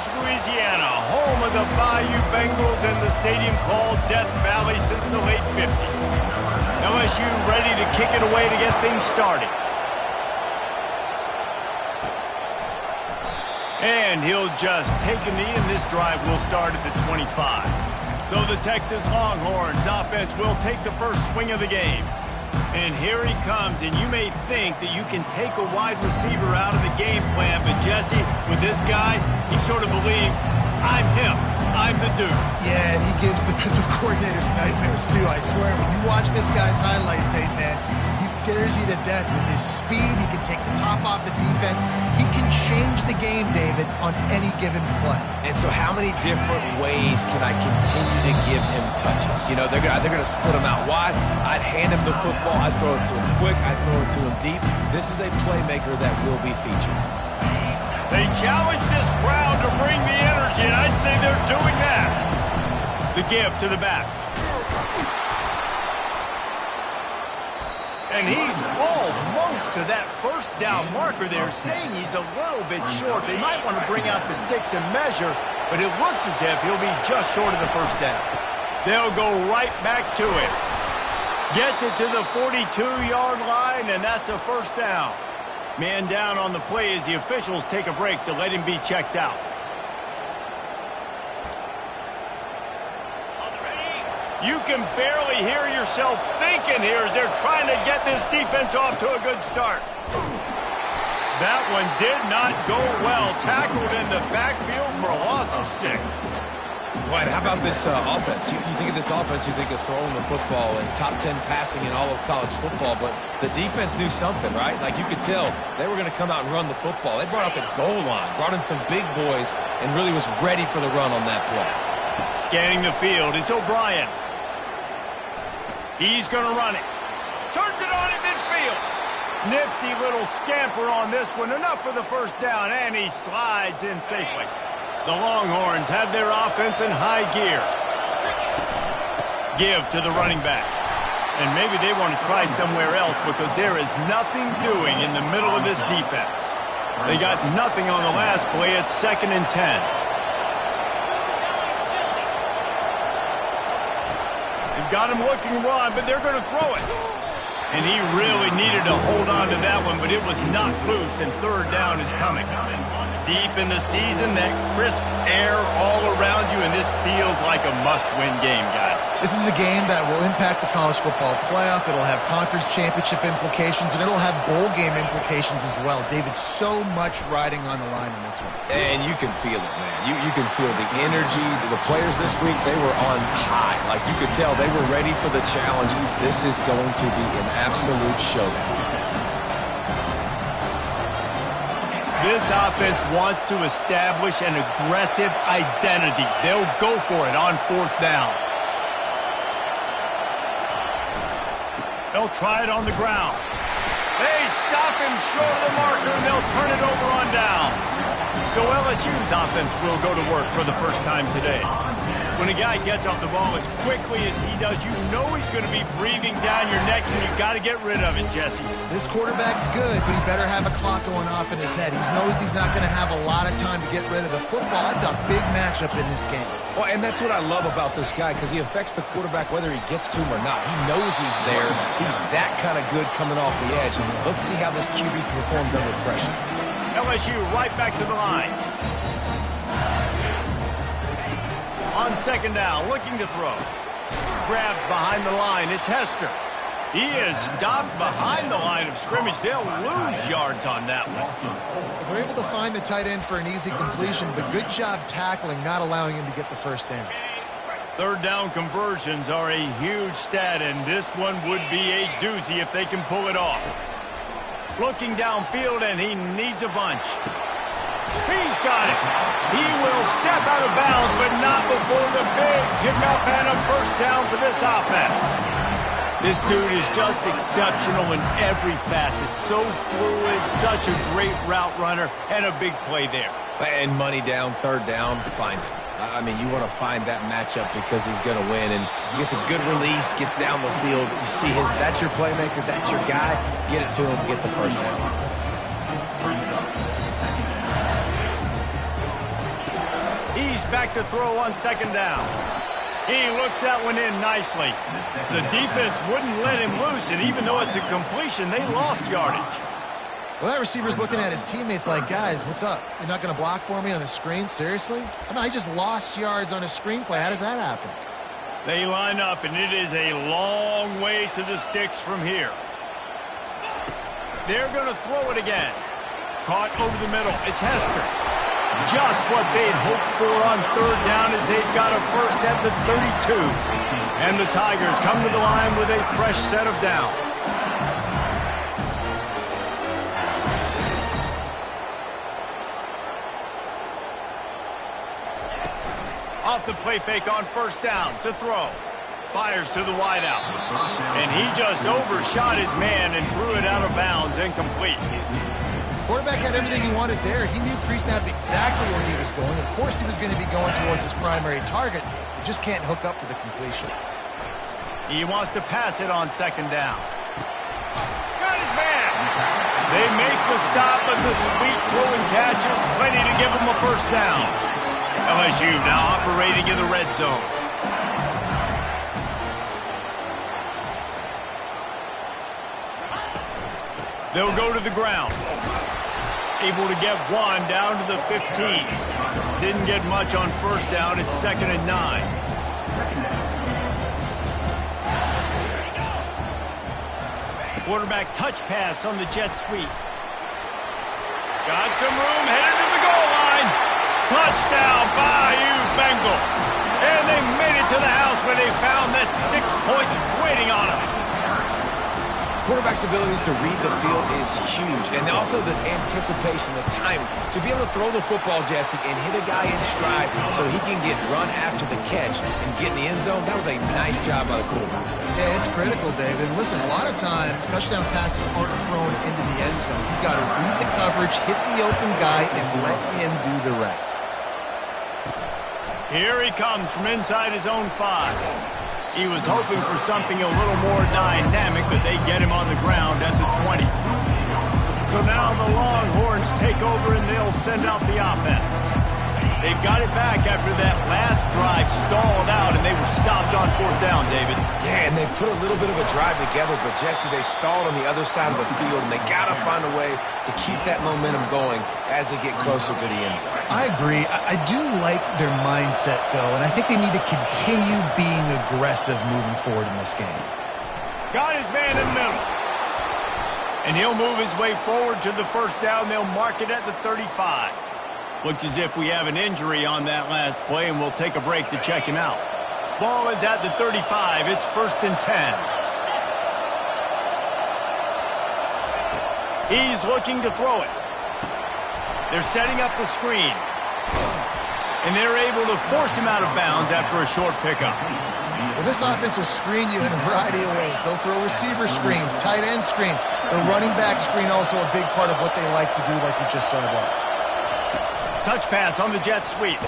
Rouge, Louisiana, home of the Bayou Bengals and the stadium called Death Valley since the late 50s. LSU ready to kick it away to get things started. And he'll just take a knee, and this drive will start at the 25. So the Texas Longhorns offense will take the first swing of the game. And here he comes, and you may think that you can take a wide receiver out of the game plan, but Jesse, with this guy, he sort of believes, I'm him. I'm the dude. Yeah, and he gives defensive coordinators nightmares, too. I swear, when you watch this guy's highlight tape, man, he scares you to death with his speed. He can take the top off the defense. He can change the game, David, on any given play. And so how many different ways can I continue to give him touches? You know, they're going to split him out wide. I'd hand him the football. I'd throw it to him quick. I'd throw it to him deep. This is a playmaker that will be featured. They challenge this crowd to bring the energy, and I'd say they're doing that. The give to the back. And he's almost to that first down marker there, saying he's a little bit short. They might want to bring out the sticks and measure, but it looks as if he'll be just short of the first down. They'll go right back to it. Gets it to the 42-yard line, and that's a first down. Man down on the play as the officials take a break to let him be checked out. You can barely hear yourself thinking here as they're trying to get this defense off to a good start. That one did not go well. Tackled in the backfield for a loss of 6. Well, how about this offense? You think of this offense, you think of throwing the football and top 10 passing in all of college football, but the defense knew something, right? Like you could tell they were going to come out and run the football. They brought out the goal line, brought in some big boys, and really was ready for the run on that play. Scanning the field, it's O'Brien. He's going to run it. Turns it on in midfield. Nifty little scamper on this one. Enough for the first down, and he slides in safely. The Longhorns have their offense in high gear. Give to the running back. And maybe they want to try somewhere else because there is nothing doing in the middle of this defense. They got nothing on the last play. It's 2nd and 10. They've got him looking run, but they're going to throw it. And he really needed to hold on to that one, but it was knocked loose, and 3rd down is coming. Deep in the season, that crisp air all around you, and this feels like a must-win game, guys. This is a game that will impact the college football playoff. It'll have conference championship implications, and it'll have bowl game implications as well. David, so much riding on the line in this one. And you can feel it, man. You can feel the energy. The players this week, they were on high. Like you could tell, they were ready for the challenge. This is going to be an absolute showdown. This offense wants to establish an aggressive identity. They'll go for it on 4th down. They'll try it on the ground. They stop him short of the marker, and they'll turn it over on downs. So LSU's offense will go to work for the first time today. When a guy gets off the ball as quickly as he does, you know he's going to be breathing down your neck, and you've got to get rid of it, Jesse. This quarterback's good, but he better have a clock going off in his head. He knows he's not going to have a lot of time to get rid of the football. It's a big matchup in this game. Well, and that's what I love about this guy, because he affects the quarterback whether he gets to him or not. He knows he's there. He's that kind of good coming off the edge. Let's see how this QB performs under pressure. LSU right back to the line. On 2nd down, looking to throw. Grabbed behind the line, it's Hester. He is stopped behind the line of scrimmage. They'll lose yards on that one. They're able to find the tight end for an easy completion, but good job tackling, not allowing him to get the first down. 3rd down conversions are a huge stat, and this one would be a doozy if they can pull it off. Looking downfield, and he needs a bunch. He's got it. He will step out of bounds, but not before the big pickup and a first down for this offense. This dude is just exceptional in every facet. So fluid, such a great route runner, and a big play there. And money down, 3rd down, find it. I mean, you want to find that matchup because he's going to win, and gets a good release, gets down the field. You see that's your playmaker, that's your guy. Get it to him, get the first down. He's back to throw on second down. He looks that one in nicely. The defense wouldn't let him loose, and even though it's a completion, they lost yardage. Well, that receiver's looking at his teammates like, guys, what's up? You're not going to block for me on the screen? Seriously? I mean, I just lost yards on a screenplay. How does that happen? They line up, and it is a long way to the sticks from here. They're going to throw it again. Caught over the middle. It's Hester. Just what they'd hoped for on third down as they've got a first at the 32. And the Tigers come to the line with a fresh set of downs. Off the play fake on first down to throw. Fires to the wideout. And he just overshot his man and threw it out of bounds, incomplete. Quarterback had everything he wanted there. He knew pre-snap exactly where he was going. Of course he was going to be going towards his primary target. He just can't hook up for the completion. He wants to pass it on second down. Got his man. They make the stop, but the sweet throwing catch is plenty to give him a first down. LSU now operating in the red zone. They'll go to the ground. Able to get one down to the 15. Didn't get much on first down. It's 2nd and 9. Quarterback touch pass on the jet sweep. Got some room, headed to the goal line. Touchdown, Bayou Bengals. And they made it to the house where they found that 6 points waiting on them. Quarterback's abilities to read the field is huge, and also the anticipation, the time to be able to throw the football, Jesse, and hit a guy in stride so he can get run after the catch and get in the end zone. That was a nice job by the quarterback. Yeah, it's critical, David. And listen, a lot of times touchdown passes aren't thrown into the end zone. You've got to read the coverage, hit the open guy, and let him do the rest. Here he comes from inside his own 5. He was hoping for something a little more dynamic, but they get him on the ground at the 20. So now the Longhorns take over and they'll send out the offense. They've got it back after that last drive stalled out and they were stopped on fourth down, David. Yeah, and they put a little bit of a drive together, but Jesse, they stalled on the other side of the field, and they got to find a way to keep that momentum going as they get closer to the end zone. I agree. I do like their mindset, though, and I think they need to continue being aggressive moving forward in this game. Got his man in the middle. And he'll move his way forward to the first down. They'll mark it at the 35. Looks as if we have an injury on that last play, and we'll take a break to check him out. Ball is at the 35. It's 1st and 10. He's looking to throw it. They're setting up the screen. And they're able to force him out of bounds after a short pickup. Well, this offense will screen you in a variety of ways. They'll throw receiver screens, tight end screens. The running back screen also a big part of what they like to do, like you just saw there. Touch pass on the jet sweep.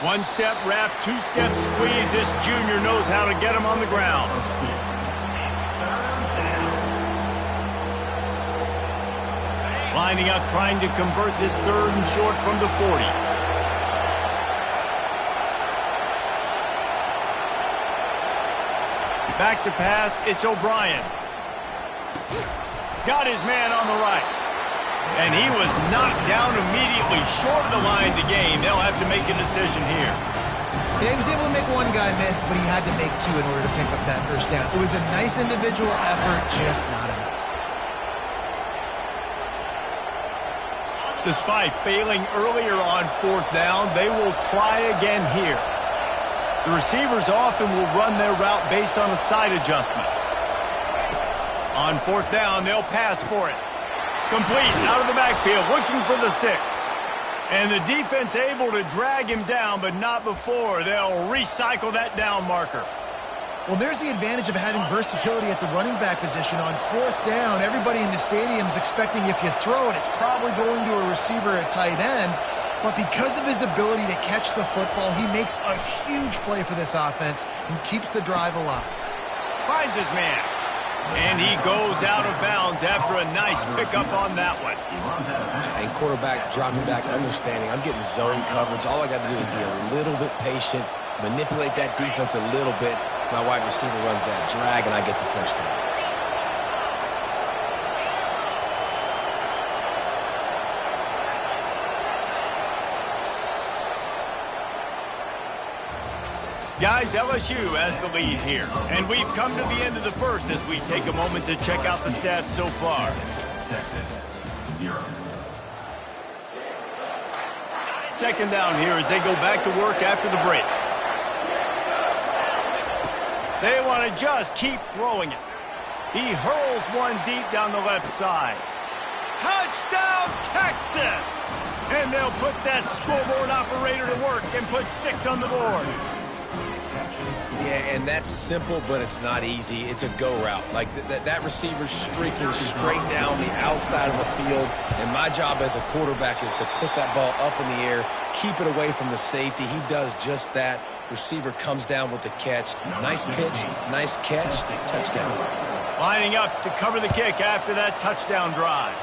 One-step wrap, two-step squeeze. This junior knows how to get him on the ground. Lining up, trying to convert this 3rd and short from the 40. Back to pass, it's O'Brien. Got his man on the right. And he was knocked down immediately short of the line to gain. They'll have to make a decision here. Yeah, he was able to make one guy miss, but he had to make 2 in order to pick up that first down. It was a nice individual effort, just not enough. Despite failing earlier on fourth down, they will try again here. The receivers often will run their route based on a side adjustment. On fourth down, they'll pass for it. Complete, out of the backfield, looking for the sticks. And the defense able to drag him down, but not before. They'll recycle that down marker. Well, there's the advantage of having versatility at the running back position. On fourth down, everybody in the stadium is expecting if you throw it, it's probably going to a receiver at tight end. But because of his ability to catch the football, he makes a huge play for this offense and keeps the drive alive. Finds his man. And he goes out of bounds after a nice pickup on that one. And quarterback dropping back, understanding I'm getting zone coverage. All I got to do is be a little bit patient, manipulate that defense a little bit. My wide receiver runs that drag, and I get the first down. Guys, LSU has the lead here. And we've come to the end of the first as we take a moment to check out the stats so far. Texas, 0. Second down here as they go back to work after the break. They want to just keep throwing it. He hurls one deep down the left side. Touchdown, Texas! And they'll put that scoreboard operator to work and put 6 on the board. Yeah, and that's simple, but it's not easy. It's a go route. Like that receiver's streaking straight down the outside of the field, and my job as a quarterback is to put that ball up in the air, keep it away from the safety. He does just that. Receiver comes down with the catch. Nice pitch, nice catch, touchdown. Lining up to cover the kick after that touchdown drive.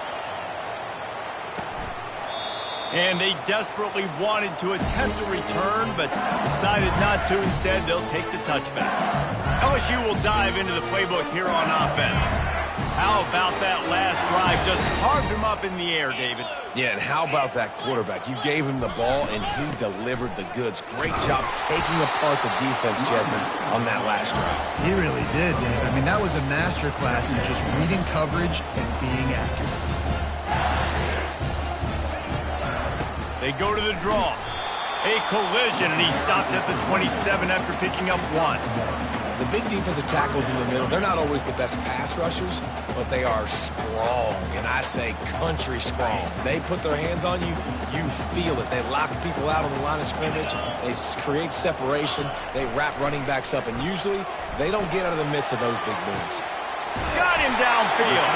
And they desperately wanted to attempt a return, but decided not to. Instead, they'll take the touchback. LSU will dive into the playbook here on offense. How about that last drive? Just carved him up in the air, David. Yeah, and how about that quarterback? You gave him the ball, and he delivered the goods. Great job taking apart the defense, Jesse, on that last drive. He really did, Dave. I mean, that was a masterclass in just reading coverage and being accurate. They go to the draw. A collision, and he stopped at the 27 after picking up 1. The big defensive tackles in the middle, they're not always the best pass rushers, but they are strong, and I say country strong. They put their hands on you, you feel it. They lock people out on the line of scrimmage. They create separation. They wrap running backs up, and usually they don't get out of the midst of those big boys. Got him downfield.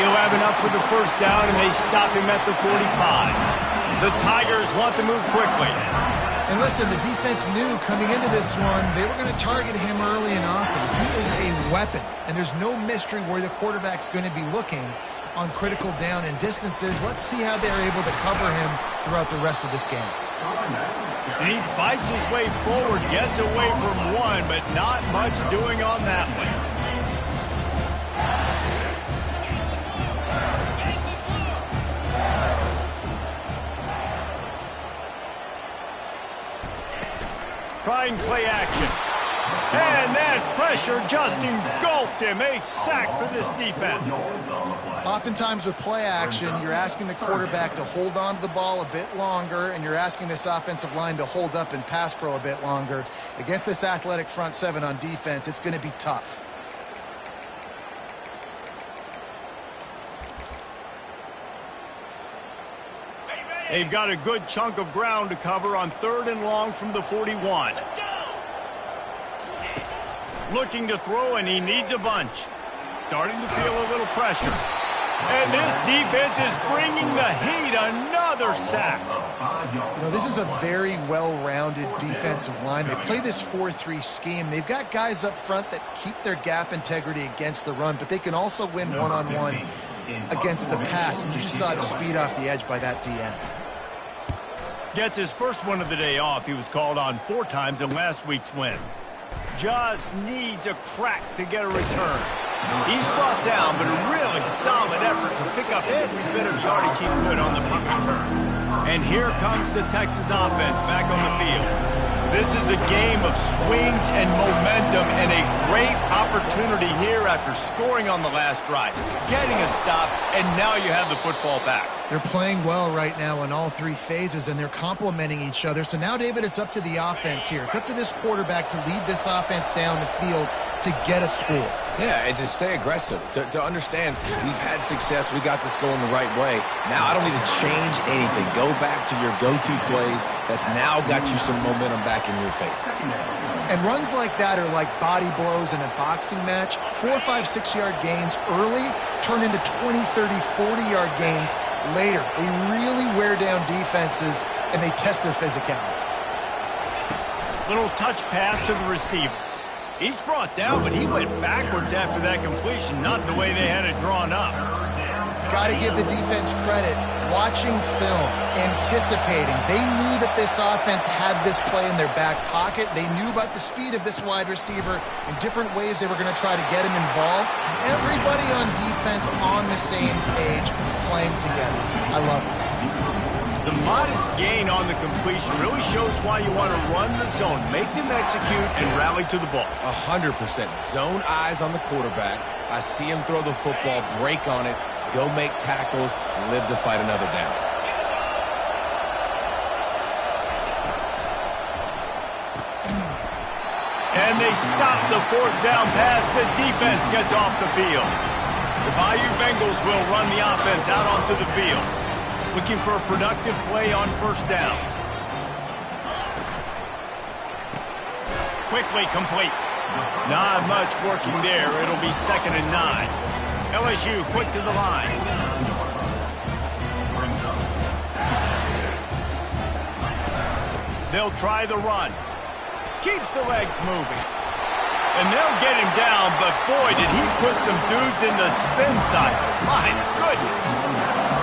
He'll have enough for the first down, and they stop him at the 45. The Tigers want to move quickly. And listen, the defense knew coming into this one, they were going to target him early and often. He is a weapon, and there's no mystery where the quarterback's going to be looking on critical down and distances. Let's see how they're able to cover him throughout the rest of this game. And he fights his way forward, gets away from one, but not much doing on that one. Trying play action. And that pressure just engulfed him. A sack for this defense. Oftentimes with play action, you're asking the quarterback to hold on to the ball a bit longer, and you're asking this offensive line to hold up in pass pro a bit longer. Against this athletic front seven on defense, it's going to be tough. They've got a good chunk of ground to cover on 3rd and long from the 41. Looking to throw, and he needs a bunch. Starting to feel a little pressure. And this defense is bringing the heat. Another sack. You know, this is a very well-rounded defensive line. They play this 4-3 scheme. They've got guys up front that keep their gap integrity against the run, but they can also win one-on-one against the pass. And you just saw the speed off the edge by that DN. Gets his first one of the day off. He was called on 4 times in last week's win. Just needs a crack to get a return. He's brought down, but a really solid effort to pick up every bit of yardage he could on the punt return. And here comes the Texas offense back on the field. This is a game of swings and momentum, and a great opportunity here after scoring on the last drive, getting a stop, and now you have the football back. They're playing well right now in all 3 phases, and they're complementing each other. So now, David, it's up to the offense here. It's up to this quarterback to lead this offense down the field to get a score. Yeah, and to stay aggressive, to understand we've had success, we got this going the right way. Now I don't need to change anything. Go back to your go-to plays. That's now got you some momentum back in your favor. And runs like that are like body blows in a boxing match. 4, 5, 6-yard gains early turn into 20, 30, 40-yard gains later. They really wear down defenses, and they test their physicality. Little touch pass to the receiver. He's brought down, but he went backwards after that completion, not the way they had it drawn up. Got to give the defense credit. Watching film, anticipating. They knew that this offense had this play in their back pocket. They knew about the speed of this wide receiver and different ways they were going to try to get him involved. Everybody on defense on the same page, playing together. I love it. The modest gain on the completion really shows why you want to run the zone, make them execute, and rally to the ball. 100%. Zone eyes on the quarterback. I see him throw the football, break on it, go make tackles, live to fight another down. And they stop the fourth down pass. The defense gets off the field. The Bayou Bengals will run the offense out onto the field, looking for a productive play on first down. Quickly complete. Not much working there. It'll be 2nd and 9. LSU quick to the line. They'll try the run. Keeps the legs moving. And they'll get him down, but boy, did he put some dudes in the spin cycle. My goodness.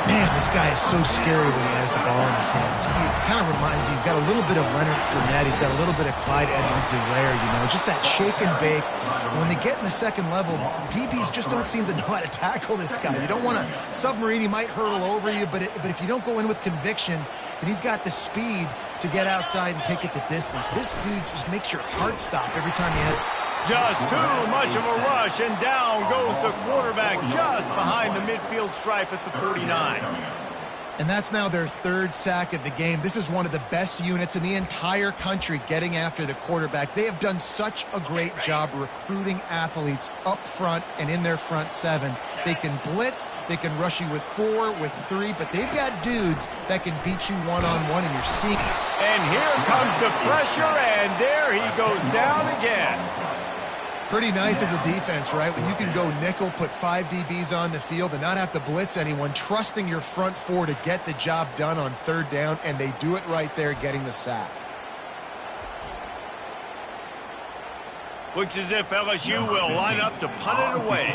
Man, this guy is so scary when he has the ball in his hands. He kind of reminds me, he's got a little bit of Leonard Fournette. He's got a little bit of Clyde Edwards-Helaire, you know, just that shake and bake. When they get in the second level, DBs just don't seem to know how to tackle this guy. You don't want to submarine. He might hurtle over you, but if you don't go in with conviction, then he's got the speed to get outside and take it the distance. This dude just makes your heart stop every time you hit it. Just too much of a rush, and down goes the quarterback just behind the midfield stripe at the 49. And that's now their 3rd sack of the game. This is one of the best units in the entire country getting after the quarterback. They have done such a great job recruiting athletes up front and in their front 7. They can blitz, they can rush you with 4, with 3, but they've got dudes that can beat you one-on-one, and you're seeing it. And here comes the pressure, and there he goes down again. Pretty nice as a defense, right? When you can go nickel, put 5 DBs on the field and not have to blitz anyone, trusting your front 4 to get the job done on 3rd down, and they do it right there, getting the sack. Looks as if LSU will line up to punt it away.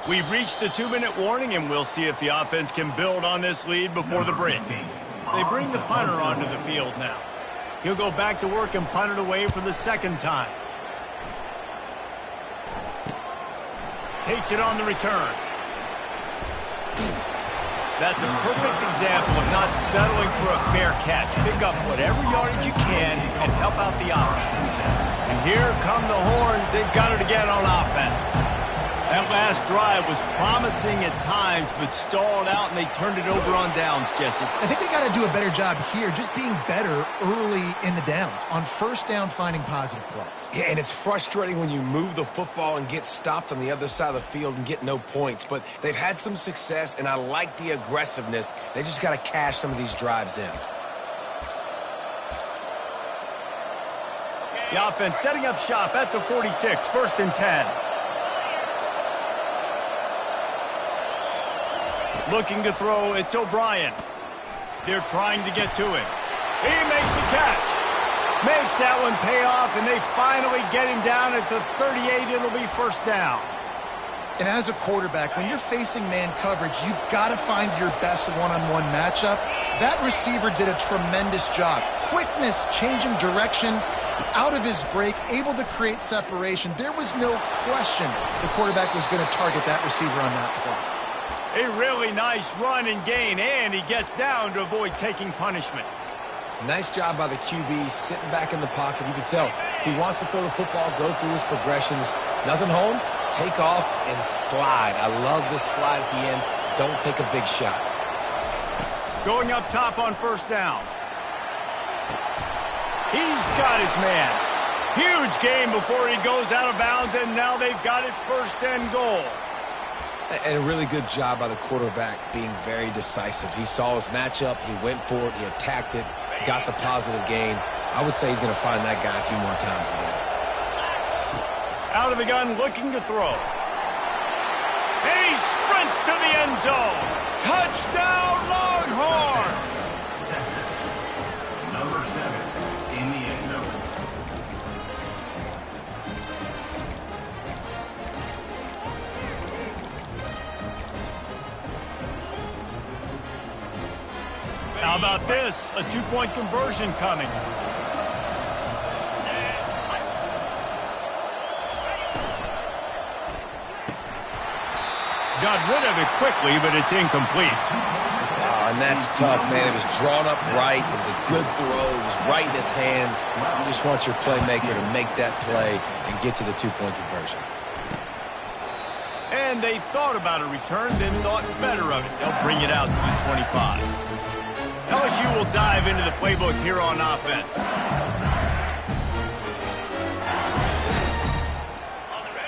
We've reached the 2-minute warning, and we'll see if the offense can build on this lead before the break. They bring the punter onto the field now. He'll go back to work and punt it away for the 2nd time. Takes it on the return. That's a perfect example of not settling for a fair catch. Pick up whatever yardage you can and help out the offense. And here come the horns. They've got it again on offense. That last drive was promising at times, but stalled out, and they turned it over on downs, Jesse. I think they got to do a better job here, just being better early in the downs. On first down, finding positive plays. Yeah, and it's frustrating when you move the football and get stopped on the other side of the field and get no points. But they've had some success, and I like the aggressiveness. They just got to cash some of these drives in. The offense setting up shop at the 46, 1st and 10. Looking to throw, it's O'Brien. They're trying to get to him. He makes the catch. Makes that one pay off, and they finally get him down at the 38. It'll be 1st down. And as a quarterback, when you're facing man coverage, you've got to find your best one-on-one matchup. That receiver did a tremendous job. Quickness, changing direction, out of his break, able to create separation. There was no question the quarterback was going to target that receiver on that play. A really nice run and gain, and he gets down to avoid taking punishment. Nice job by the QB, sitting back in the pocket. You can tell he wants to throw the football, go through his progressions. Nothing home, take off, and slide. I love this slide at the end. Don't take a big shot. Going up top on 1st down. He's got his man. Huge gain before he goes out of bounds, and now they've got it 1st and goal. And a really good job by the quarterback being very decisive. He saw his matchup, he went for it, he attacked it, got the positive gain. I would say he's going to find that guy a few more times today. Out of the gun, looking to throw. And he sprints to the end zone. Touchdown, Longhorns! Number 7 in the end zone. about this? A two-point conversion coming. Got rid of it quickly, but it's incomplete. Oh, and that's tough, man. It was drawn up right. It was a good throw. It was right in his hands. You just want your playmaker to make that play and get to the two-point conversion. And they thought about a return, then thought better of it. They'll bring it out to the 25. LSU will dive into the playbook here on offense.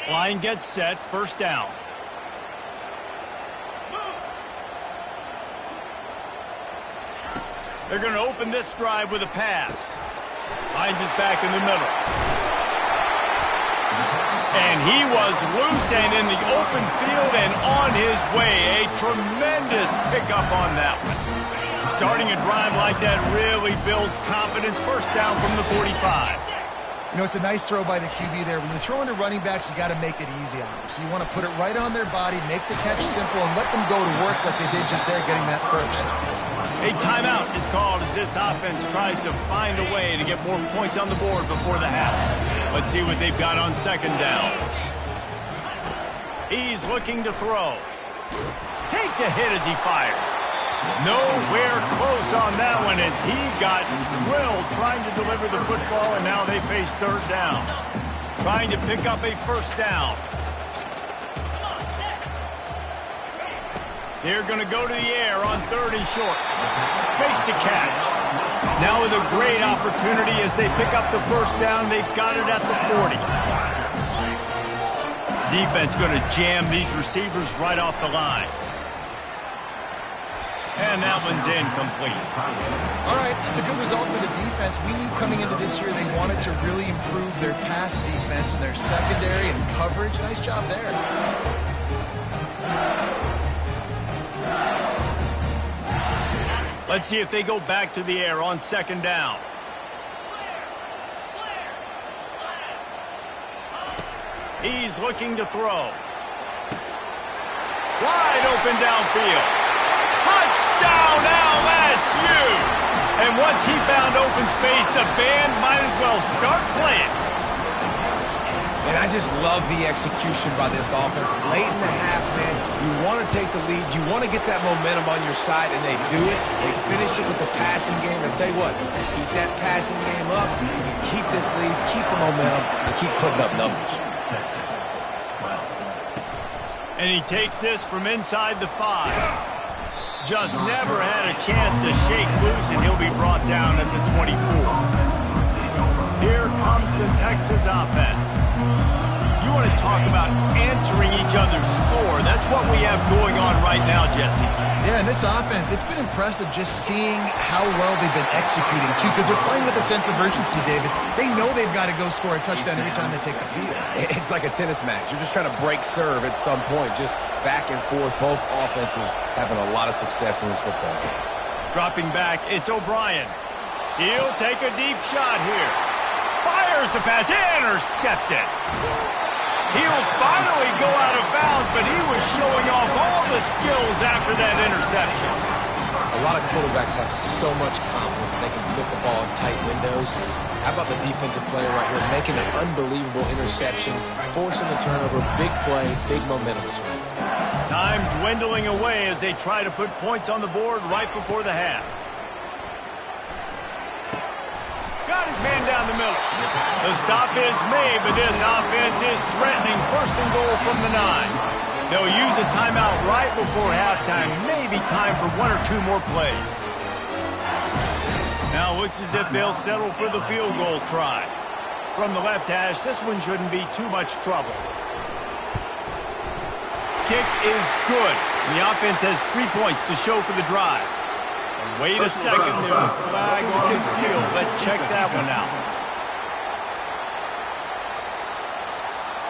Line gets set, first down. They're going to open this drive with a pass. Finds us back in the middle. And he was loose and in the open field and on his way. A tremendous pickup on that one. Starting a drive like that really builds confidence. First down from the 45. You know, it's a nice throw by the QB there. When you're throwing to running backs, you got to make it easy on them. So you want to put it right on their body, make the catch simple, and let them go to work like they did just there, getting that first. A timeout is called as this offense tries to find a way to get more points on the board before the half. Let's see what they've got on second down. He's looking to throw. Takes a hit as he fires. Nowhere close on that one as he got drilled trying to deliver the football, and now they face third down. Trying to pick up a first down. They're going to go to the air on third and short. Makes the catch. Now with a great opportunity as they pick up the first down. They've got it at the 40. Defense going to jam these receivers right off the line. And that one's incomplete. All right, that's a good result for the defense. We knew coming into this year they wanted to really improve their pass defense and their secondary and coverage. Nice job there. Let's see if they go back to the air on second down. He's looking to throw. Wide open downfield. Touchdown LSU! And once he found open space, the band might as well start playing. And I just love the execution by this offense. Late in the half, man, you want to take the lead. You want to get that momentum on your side, and they do it. They finish it with the passing game. And tell you what, keep that passing game up, keep this lead, keep the momentum, and keep putting up numbers. And he takes this from inside the 5. Just never had a chance to shake loose, and he'll be brought down at the 24. Here comes the Texas offense. You want to talk about answering each other's score. That's what we have going on right now, Jesse. Yeah, and this offense, it's been impressive just seeing how well they've been executing, too, because they're playing with a sense of urgency, David. They know they've got to go score a touchdown every time they take the field. It's like a tennis match. You're just trying to break serve at some point, just back and forth. Both offenses having a lot of success in this football game. Dropping back, it's O'Brien. He'll take a deep shot here. Fires the pass, intercepted. He'll finally go out of bounds, but he was showing off all the skills after that interception. A lot of quarterbacks have so much confidence that they can fit the ball in tight windows. How about the defensive player right here making an unbelievable interception, forcing the turnover, big play, big momentum swing. Time dwindling away as they try to put points on the board right before the half. Got his man down the middle. The stop is made, but this offense is threatening first and goal from the 9. They'll use a timeout right before halftime. Maybe time for one or two more plays. Now looks as if they'll settle for the field goal try. From the left hash, this one shouldn't be too much trouble. Kick is good. The offense has 3 points to show for the drive. And wait a second, there's a flag on the field. Let's check that one out.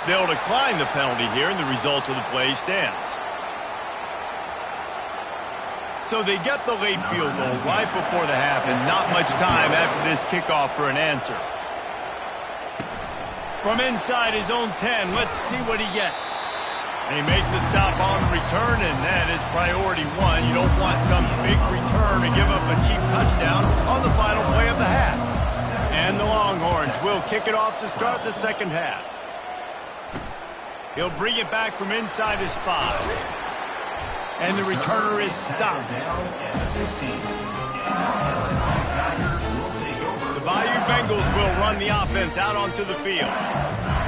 They'll decline the penalty here, and the result of the play stands. So they get the late field goal right before the half, and not much time after this kickoff for an answer. From inside his own 10, let's see what he gets. They make the stop on the return, and that is priority one. You don't want some big return to give up a cheap touchdown on the final play of the half. And the Longhorns will kick it off to start the second half. He'll bring it back from inside his 5. And the returner is stopped. The Bayou Bengals will run the offense out onto the field.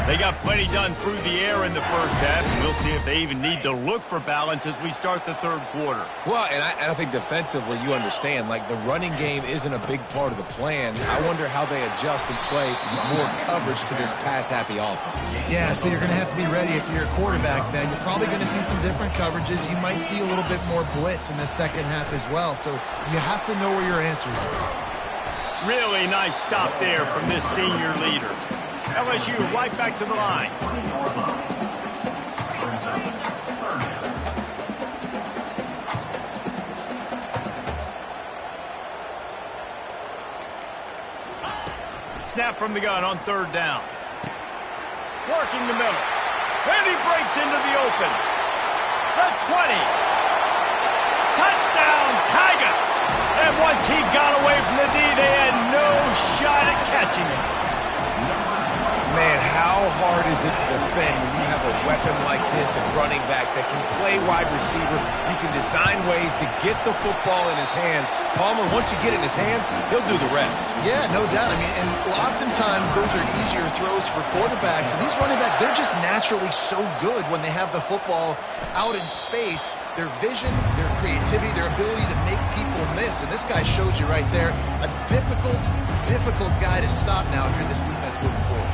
They got plenty done through the air in the first half, and we'll see if they even need to look for balance as we start the third quarter. Well, and I think defensively, you understand, like the running game isn't a big part of the plan. I wonder how they adjust and play more coverage to this pass-happy offense. Yeah, so you're going to have to be ready if you're a quarterback then. You're probably going to see some different coverages. You might see a little bit more blitz in the second half as well, so you have to know where your answers are. Really nice stop there from this senior leader. LSU right back to the line. Snap from the gun on third down. Working the middle. And he breaks into the open. The 20. Touchdown, Tigers! And once he got away from the D, they had no shot at catching him. Man, how hard is it to defend when you have a weapon like this at running back that can play wide receiver? You can design ways to get the football in his hand. Palmer, once you get it in his hands, he'll do the rest. Yeah, no doubt. I mean, and oftentimes those are easier throws for quarterbacks. And these running backs, they're just naturally so good when they have the football out in space. Their vision, their creativity, their ability to make people miss. And this guy showed you right there, a difficult guy to stop now if you're this defense moving forward.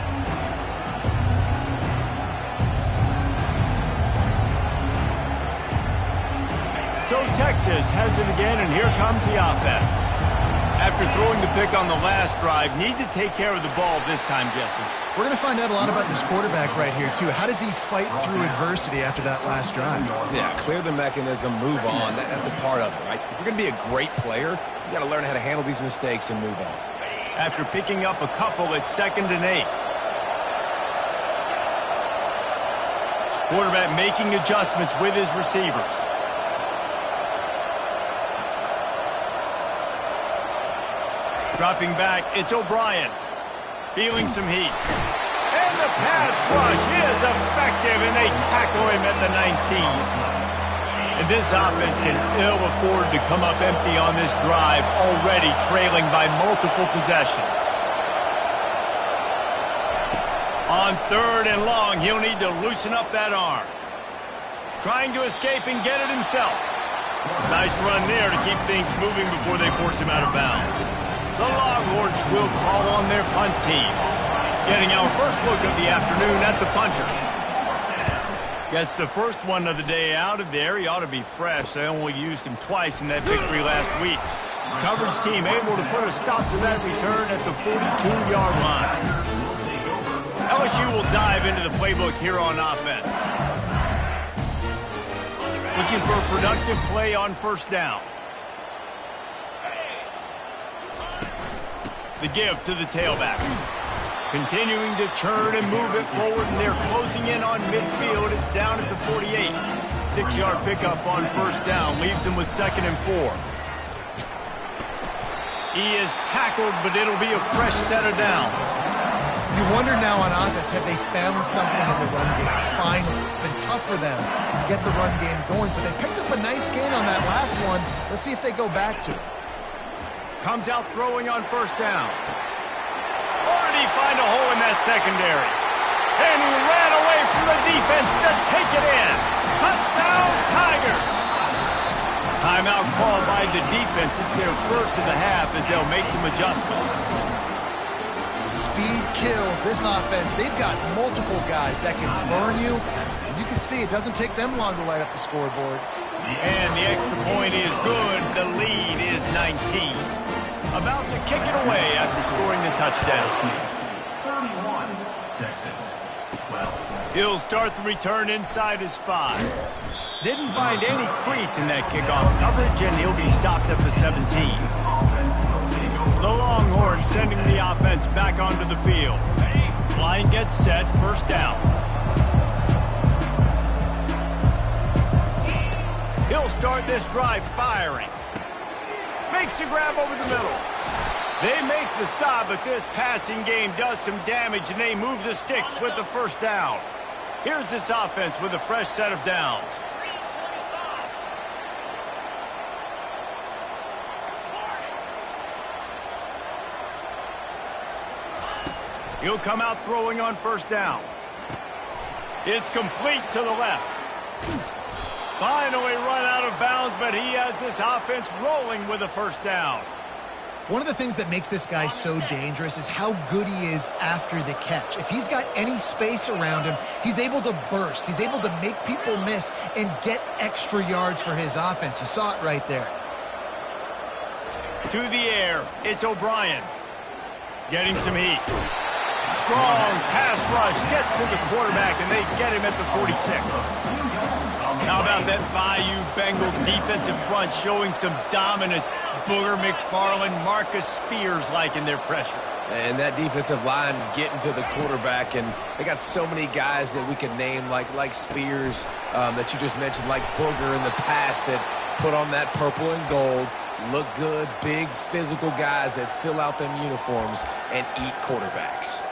So Texas has it again, and here comes the offense. After throwing the pick on the last drive, need to take care of the ball this time, Jesse. We're going to find out a lot about this quarterback right here, too. How does he fight through adversity after that last drive? Yeah, clear the mechanism, move on. That's a part of it, right? If you're going to be a great player, you got to learn how to handle these mistakes and move on. After picking up a couple, it's 2nd and 8. Quarterback making adjustments with his receivers. Dropping back, it's O'Brien. Feeling some heat. And the pass rush is effective, and they tackle him at the 19. And this offense can ill afford to come up empty on this drive, already trailing by multiple possessions. On 3rd and long, he'll need to loosen up that arm. Trying to escape and get it himself. Nice run there to keep things moving before they force him out of bounds. The Longhorns will call on their punt team. Getting our first look of the afternoon at the punter. Gets the first one of the day out of there. He ought to be fresh. They only used him twice in that victory last week. Coverage team able to put a stop to that return at the 42-yard line. LSU will dive into the playbook here on offense. Looking for a productive play on first down. The give to the tailback. Continuing to churn and move it forward, and they're closing in on midfield. It's down at the 48. 6-yard pickup on first down. Leaves them with 2nd and 4. He is tackled, but it'll be a fresh set of downs. You wonder now on offense, have they found something in the run game? Finally, it's been tough for them to get the run game going, but they picked up a nice gain on that last one. Let's see if they go back to it. Comes out throwing on first down. Or did he find a hole in that secondary? And he ran away from the defense to take it in. Touchdown, Tigers! Timeout called by the defense. It's their first of the half as they'll make some adjustments. Speed kills this offense. They've got multiple guys that can burn you. You can see it doesn't take them long to light up the scoreboard. And the extra point is good. The lead is 19. About to kick it away after scoring the touchdown. 31, Texas, 12. He'll start the return inside his 5. Didn't find any crease in that kickoff coverage, and he'll be stopped at the 17. The Longhorns sending the offense back onto the field. Line gets set, first down. He'll start this drive firing. Makes the grab over the middle. They make the stop, but this passing game does some damage, and they move the sticks with the first down. Here's this offense with a fresh set of downs. He'll come out throwing on first down. It's complete to the left. Finally run out of bounds, but he has this offense rolling with a first down. One of the things that makes this guy so dangerous is how good he is after the catch. If he's got any space around him, he's able to burst. He's able to make people miss and get extra yards for his offense. You saw it right there. To the air, it's O'Brien. Getting some heat. Strong pass rush gets to the quarterback, and they get him at the 46. How about that Bayou Bengal defensive front showing some dominance? Booger McFarland, Marcus Spears liking their pressure. And that defensive line getting to the quarterback, and they got so many guys that we can name like Spears that you just mentioned, like Booger in the past, that put on that purple and gold, look good, big physical guys that fill out them uniforms and eat quarterbacks.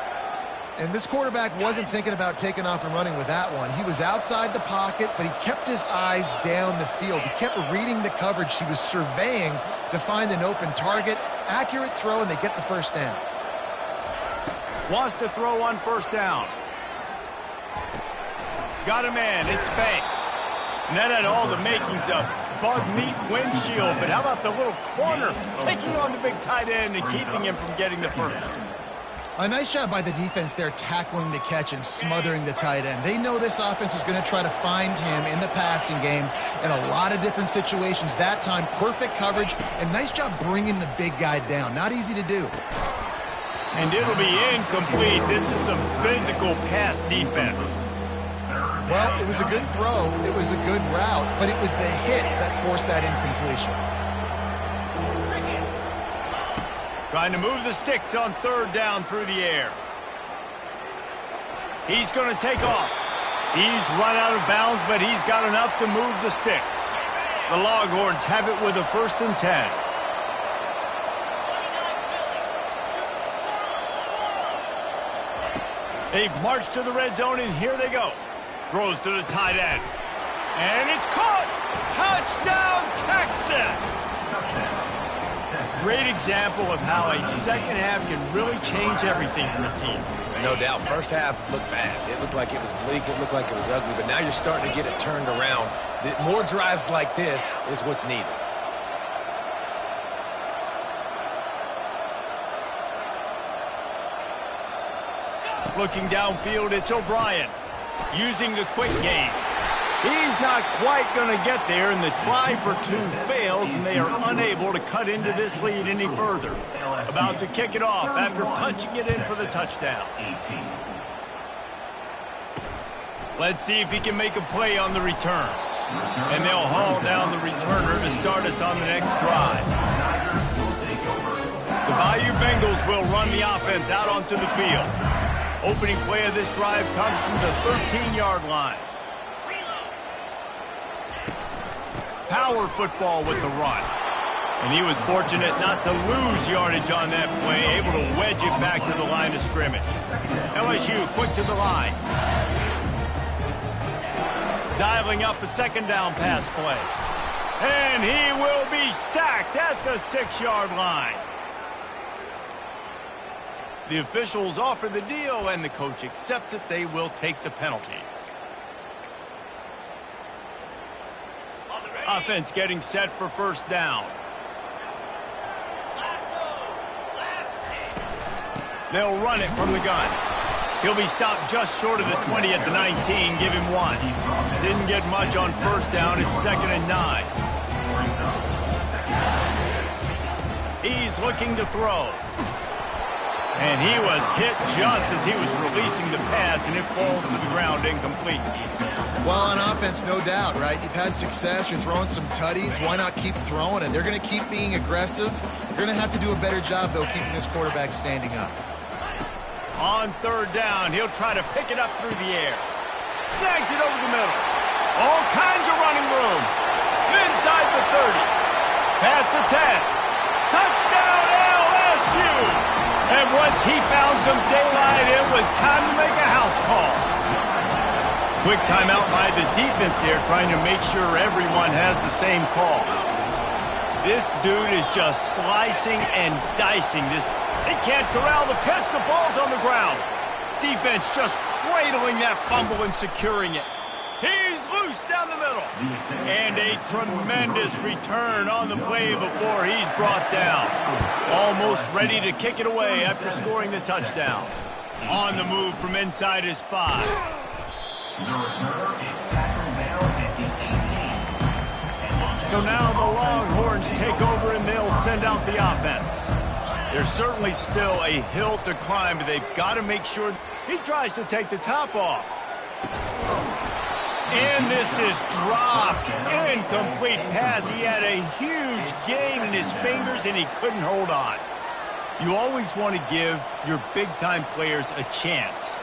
And this quarterback wasn't thinking about taking off and running with that one. He was outside the pocket, but he kept his eyes down the field. He kept reading the coverage. He was surveying to find an open target. Accurate throw, and they get the first down. Wants to throw on first down. Got a man. It's Banks. And that had all the makings of bug meat windshield. But how about the little corner taking on the big tight end and keeping him from getting the first? A nice job by the defense there, tackling the catch and smothering the tight end. They know this offense is going to try to find him in the passing game in a lot of different situations. That time, perfect coverage, and nice job bringing the big guy down. Not easy to do. And it'll be incomplete. This is some physical pass defense. Well, it was a good throw. It was a good route, but it was the hit that forced that incompletion. Trying to move the sticks on third down through the air. He's going to take off. He's run out of bounds, but he's got enough to move the sticks. The Longhorns have it with a 1st and 10. They've marched to the red zone, and here they go. Throws to the tight end. And it's caught! Touchdown, Texas! Great example of how a second half can really change everything for a team. No doubt. First half looked bad. It looked like it was bleak. It looked like it was ugly. But now you're starting to get it turned around. More drives like this is what's needed. Looking downfield, it's O'Brien. Using the quick game. He's not quite going to get there, and the try for two fails, and they are unable to cut into this lead any further. About to kick it off after punching it in for the touchdown. Let's see if he can make a play on the return. And they'll haul down the returner to start us on the next drive. The Bayou Bengals will run the offense out onto the field. Opening play of this drive comes from the 13-yard line. Power football with the run. And he was fortunate not to lose yardage on that play, able to wedge it back to the line of scrimmage. LSU quick to the line. Dialing up a second down pass play. And he will be sacked at the 6-yard line. The officials offer the deal, and the coach accepts it. They will take the penalty. Offense getting set for first down. They'll run it from the gun. He'll be stopped just short of the 20 at the 19. Give him one. Didn't get much on first down. It's 2nd and 9. He's looking to throw. And he was hit just as he was releasing the pass, and it falls to the ground incomplete. Well, on offense, no doubt, right? You've had success. You're throwing some tutties. Why not keep throwing it? They're going to keep being aggressive. You're going to have to do a better job, though, keeping this quarterback standing up. On third down, he'll try to pick it up through the air. Snags it over the middle. All kinds of running room. inside the 30. Past the 10. Touchdown LSU! And once he found some daylight, it was time to make a house call. Quick timeout by the defense there, trying to make sure everyone has the same call. This dude is just slicing and dicing this. They can't corral the pitch. The ball's on the ground. Defense just cradling that fumble and securing it. He's loose down the middle. And a tremendous return on the play before he's brought down. Almost ready to kick it away after scoring the touchdown. On the move from inside his 5. The returner is tackled down at the 18. So now the Longhorns take over and they'll send out the offense. There's certainly still a hill to climb, but they've got to make sure he tries to take the top off. And this is dropped. Incomplete pass. He had a huge gain in his fingers, and he couldn't hold on. You always want to give your big-time players a chance.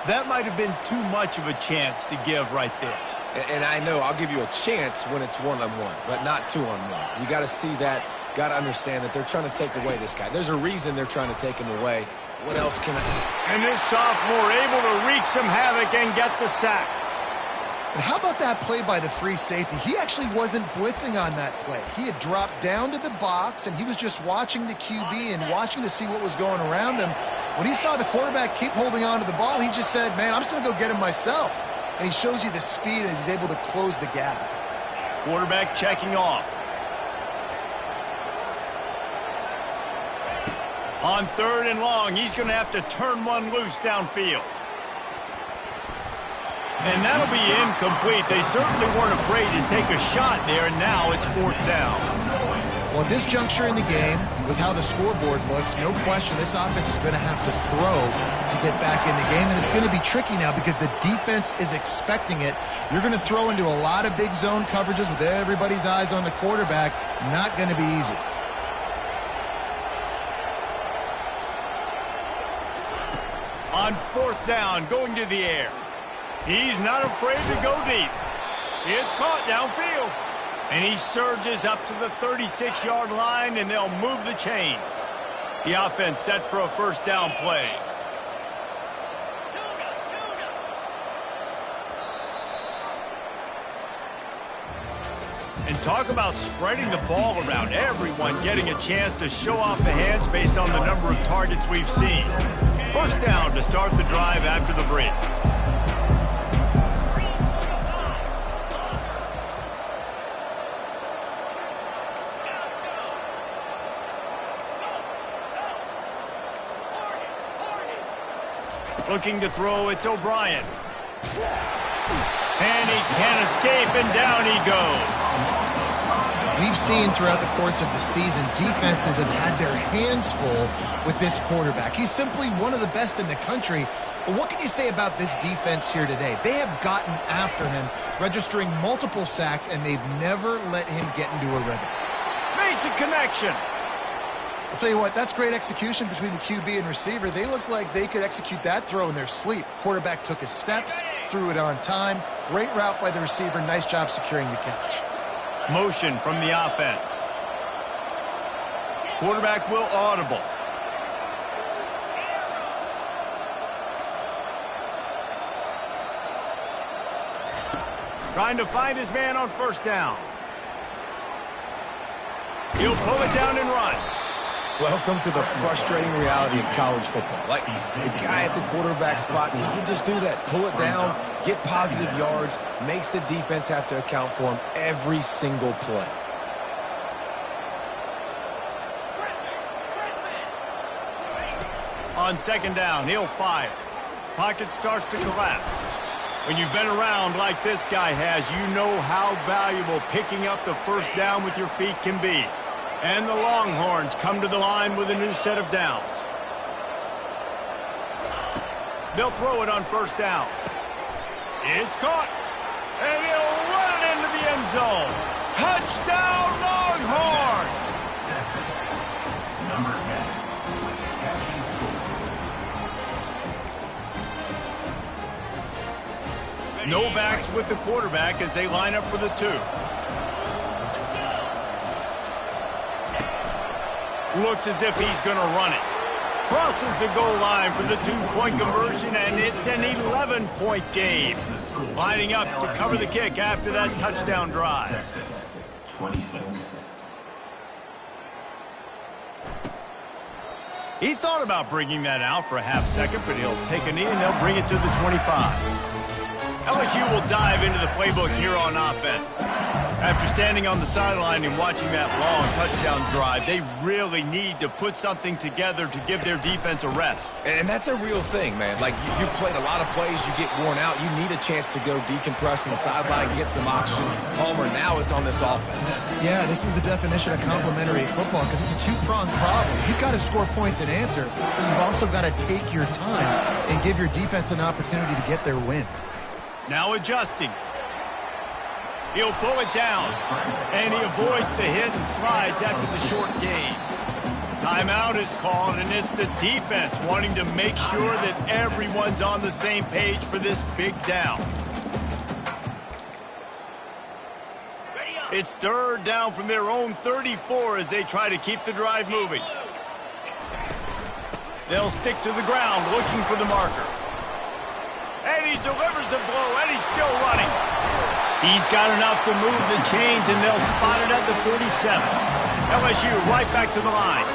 That might have been too much of a chance to give right there. And I know I'll give you a chance when it's one-on-one, but not two-on-one. You got to see that, got to understand that they're trying to take away this guy. There's a reason they're trying to take him away. What else can I... And this sophomore able to wreak some havoc and get the sack. And how about that play by the free safety? He actually wasn't blitzing on that play. He had dropped down to the box, and he was just watching the QB and watching to see what was going around him. When he saw the quarterback keep holding on to the ball, he just said, man, I'm just going to go get him myself. And he shows you the speed, and he's able to close the gap. Quarterback checking off. On 3rd and long, he's going to have to turn one loose downfield. And that'll be incomplete. They certainly weren't afraid to take a shot there, and now it's 4th down. Well, at this juncture in the game, with how the scoreboard looks, no question this offense is going to have to throw to get back in the game, and it's going to be tricky now because the defense is expecting it. You're going to throw into a lot of big zone coverages with everybody's eyes on the quarterback. Not going to be easy. On 4th down, going to the air. He's not afraid to go deep. It's caught downfield. And he surges up to the 36-yard line, and they'll move the chains. The offense set for a 1st down play. And talk about spreading the ball around. Everyone getting a chance to show off the hands based on the number of targets we've seen. 1st down to start the drive after the break. Looking to throw, it's O'Brien. And he can't escape, and down he goes. We've seen throughout the course of the season, defenses have had their hands full with this quarterback. He's simply one of the best in the country. But what can you say about this defense here today? They have gotten after him, registering multiple sacks, and they've never let him get into a rhythm. Makes a connection. I'll tell you what, that's great execution between the QB and receiver. They look like they could execute that throw in their sleep. Quarterback took his steps, threw it on time. Great route by the receiver. Nice job securing the catch. Motion from the offense. Quarterback will audible. Trying to find his man on 1st down. He'll pull it down and run. Welcome to the frustrating reality of college football. Like, the guy at the quarterback spot, he can just do that. Pull it down, get positive yards, makes the defense have to account for him every single play. On 2nd down, he'll fire. Pocket starts to collapse. When you've been around like this guy has, you know how valuable picking up the 1st down with your feet can be. And the Longhorns come to the line with a new set of downs. They'll throw it on 1st down. It's caught. And he'll run it into the end zone. Touchdown, Longhorns! Number 10. No backs with the quarterback as they line up for the 2. Looks as if he's going to run it. Crosses the goal line for the two-point conversion, and it's an 11-point game. Lining up to cover the kick after that touchdown drive. Texas, 26. He thought about bringing that out for a half second, but he'll take a knee and they'll bring it to the 25. LSU will dive into the playbook here on offense. After standing on the sideline and watching that long touchdown drive, they really need to put something together to give their defense a rest. And that's a real thing, man. Like, you played a lot of plays, you get worn out. You need a chance to go decompress on the sideline, get some oxygen. Palmer, now it's on this offense. Yeah, this is the definition of complementary football because it's a two-pronged problem. You've got to score points and answer, but you've also got to take your time and give your defense an opportunity to get their win. Now adjusting. He'll pull it down, and he avoids the hit and slides after the short gain. Timeout is called, and it's the defense wanting to make sure that everyone's on the same page for this big down. It's third down from their own 34 as they try to keep the drive moving. They'll stick to the ground looking for the marker. And he delivers the blow, and he's still running. He's got enough to move the chains, and they'll spot it at the 47. LSU right back to the line.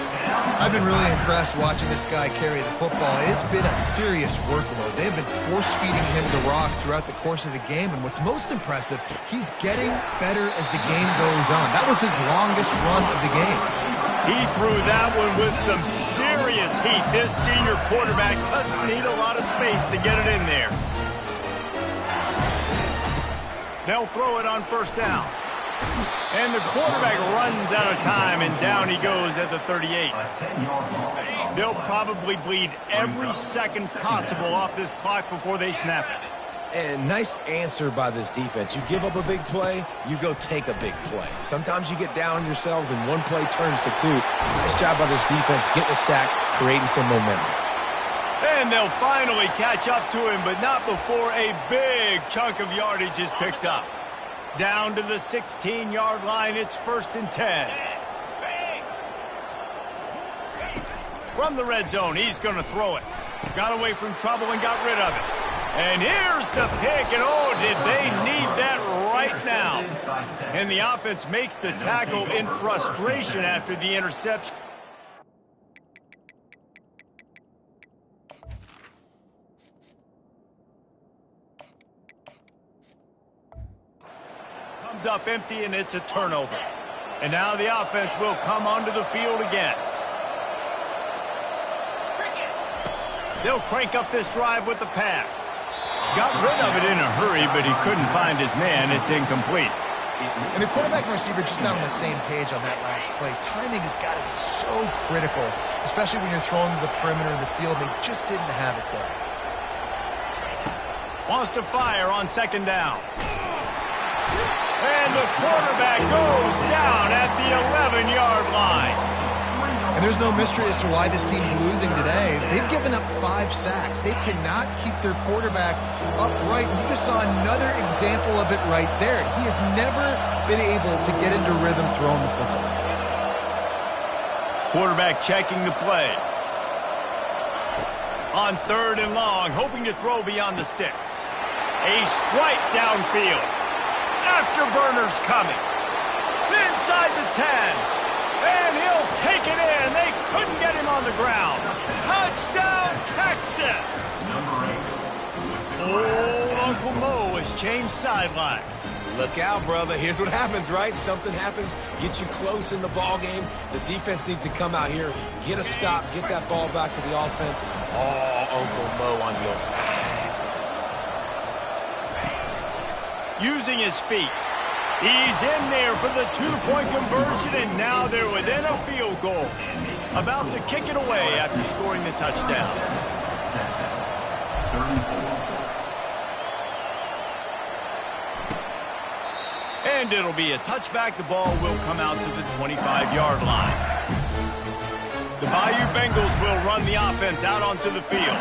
I've been really impressed watching this guy carry the football. It's been a serious workload. They've been force-feeding him the rock throughout the course of the game, and what's most impressive, he's getting better as the game goes on. That was his longest run of the game. He threw that one with some serious heat. This senior quarterback doesn't need a lot of space to get it in there. They'll throw it on first down. And the quarterback runs out of time, and down he goes at the 38. They'll probably bleed every second possible off this clock before they snap it. And nice answer by this defense. You give up a big play, you go take a big play. Sometimes you get down on yourselves and one play turns to two. Nice job by this defense getting a sack, creating some momentum. And they'll finally catch up to him, but not before a big chunk of yardage is picked up. Down to the 16-yard line, it's 1st and 10. From the red zone, he's going to throw it. Got away from trouble and got rid of it. And here's the pick, and oh, did they need that right now. And the offense makes the tackle in frustration after the interception. Comes up empty, and it's a turnover. And now the offense will come onto the field again. They'll crank up this drive with the pass. Got rid of it in a hurry, but he couldn't find his man. It's incomplete. And the quarterback and receiver just not on the same page on that last play. Timing has got to be so critical, especially when you're throwing to the perimeter of the field. They just didn't have it there. Wants to fire on 2nd down. And the quarterback goes down at the 11-yard line. And there's no mystery as to why this team's losing today. They've given up 5 sacks. They cannot keep their quarterback upright. You just saw another example of it right there. He has never been able to get into rhythm throwing the football. Quarterback checking the play. On 3rd and long, hoping to throw beyond the sticks. A strike downfield. Afterburner's coming. Inside the 10. And he'll take it in. They couldn't get him on the ground. Touchdown, Texas! Old Uncle Mo has changed sidelines. Look out, brother. Here's what happens, right? Something happens, get you close in the ball game. The defense needs to come out here, get a stop, get that ball back to the offense. Oh, Uncle Mo on your side. Using his feet. He's in there for the 2-point conversion, and now they're within a field goal. About to kick it away after scoring the touchdown. And it'll be a touchback. The ball will come out to the 25-yard line. The Bayou Bengals will run the offense out onto the field.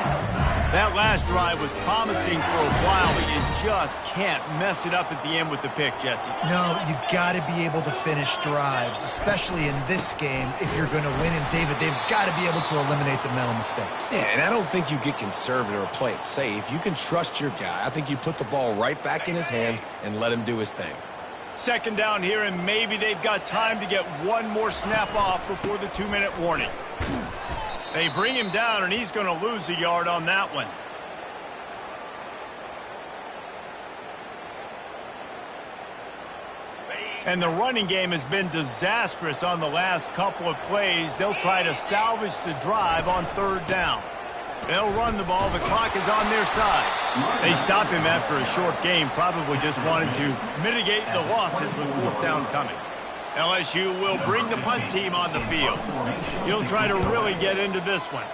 That last drive was promising for a while, but you just can't mess it up at the end with the pick, Jesse. No, you got to be able to finish drives, especially in this game if you're going to win. And, David, they've got to be able to eliminate the mental mistakes. Yeah, and I don't think you get conservative or play it safe. You can trust your guy. I think you put the ball right back in his hands and let him do his thing. Second down here, and maybe they've got time to get one more snap off before the 2-minute warning. They bring him down, and he's going to lose a yard on that one. And the running game has been disastrous on the last couple of plays. They'll try to salvage the drive on third down. They'll run the ball. The clock is on their side. They stop him after a short game, probably just wanted to mitigate the losses with fourth down coming. LSU will bring the punt team on the field. He'll try to really get into this one.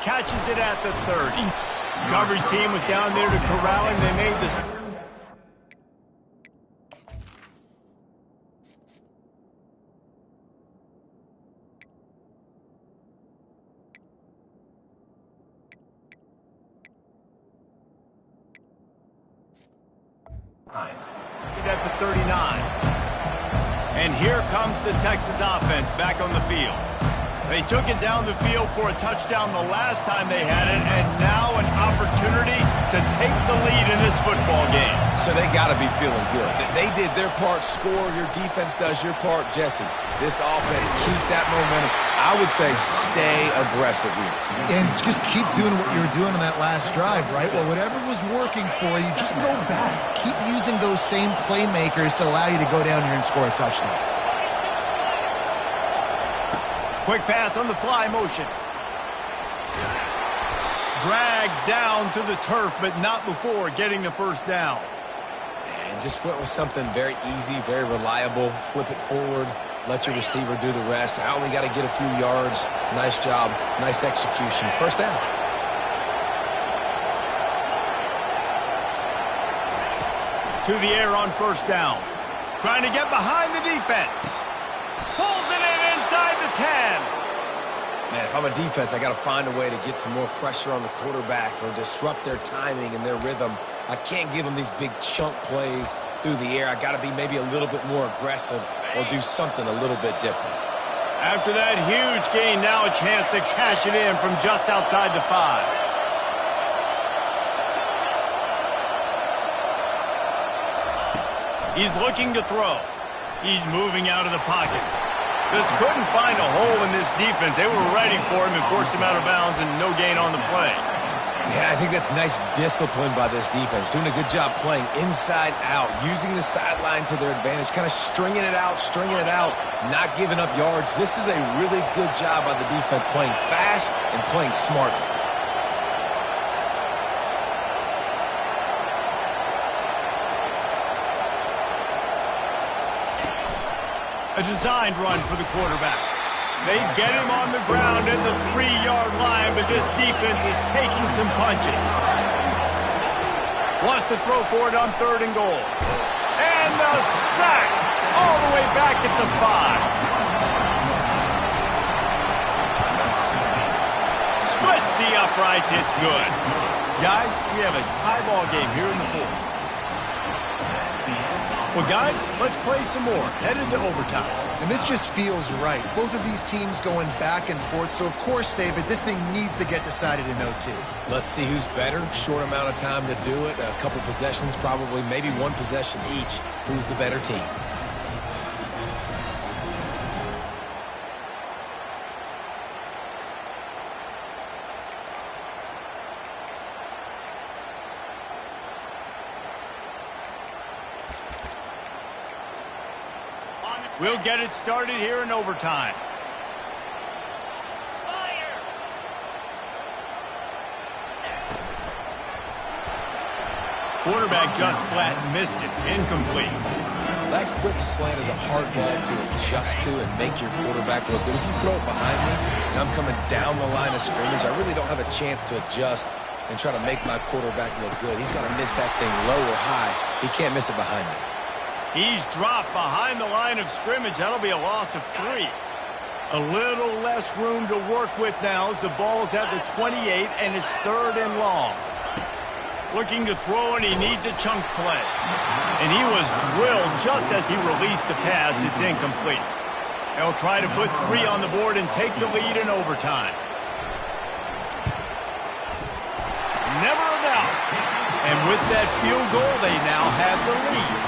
Catches it at the 30. Coverage team was down there to corral him. They made this. At the 39. And here comes the Texas offense back on the field. They took it down the field for a touchdown the last time they had it, and now an opportunity to take the lead in this football game. So they got to be feeling good. They did their part, score. Your defense does your part, Jesse. This offense, keep that momentum. I would say stay aggressive here. And just keep doing what you were doing on that last drive, right? Well, whatever was working for you, just go back. Keep using those same playmakers to allow you to go down here and score a touchdown. Quick pass on the fly motion. Dragged down to the turf, but not before getting the first down. And just went with something very easy, very reliable. Flip it forward. Let your receiver do the rest. I only got to get a few yards. Nice job. Nice execution. First down. To the air on first down. Trying to get behind the defense. Pulls it in inside the 10. Man, if I'm a defense, I got to find a way to get some more pressure on the quarterback or disrupt their timing and their rhythm. I can't give them these big chunk plays through the air. I got to be maybe a little bit more aggressive or do something a little bit different. After that huge gain, now a chance to cash it in from just outside the 5. He's looking to throw. He's moving out of the pocket. Just couldn't find a hole in this defense. They were ready for him and forced him out of bounds, and no gain on the play. Yeah, I think that's nice discipline by this defense. Doing a good job playing inside out, using the sideline to their advantage, kind of stringing it out, not giving up yards. This is a really good job by the defense, playing fast and playing smartly. A designed run for the quarterback. They get him on the ground at the 3-yard line, but this defense is taking some punches. Wants to throw for it on 3rd and goal. And the sack all the way back at the 5. Splits the uprights. It's good. Guys, we have a tie ball game here in the 4th. Well, guys, let's play some more. Headed to overtime. And this just feels right. Both of these teams going back and forth. So, of course, David, this thing needs to get decided in OT. Let's see who's better. Short amount of time to do it. A couple possessions, probably maybe one possession each. Who's the better team? We'll get it started here in overtime. Quarterback just flat missed it. Incomplete. That quick slant is a hard ball to adjust to and make your quarterback look good. If you throw it behind me and I'm coming down the line of scrimmage, I really don't have a chance to adjust and try to make my quarterback look good. He's got to miss that thing low or high. He can't miss it behind me. He's dropped behind the line of scrimmage. That'll be a loss of 3. A little less room to work with now as the ball's at the 28 and it's 3rd and long. Looking to throw, and he needs a chunk play. And he was drilled just as he released the pass. It's incomplete. They'll try to put 3 on the board and take the lead in overtime. Never a doubt. And with that field goal, they now have the lead.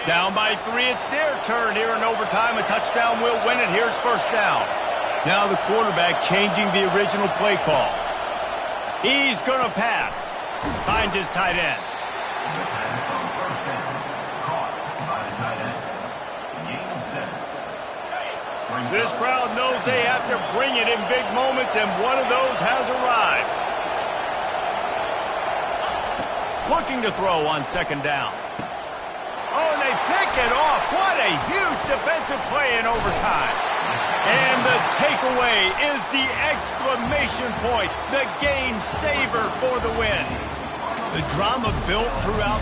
Down by 3, it's their turn here in overtime. A touchdown will win it. Here's 1st down. Now the quarterback changing the original play call. He's going to pass. Finds his tight end. The pass on 1st down. Caught by the tight end. Gain of 7. This crowd knows they have to bring it in big moments, and one of those has arrived. Looking to throw on 2nd down. Oh, and they pick it off. What a huge defensive play in overtime. And the takeaway is the exclamation point, the game saver for the win. The drama built throughout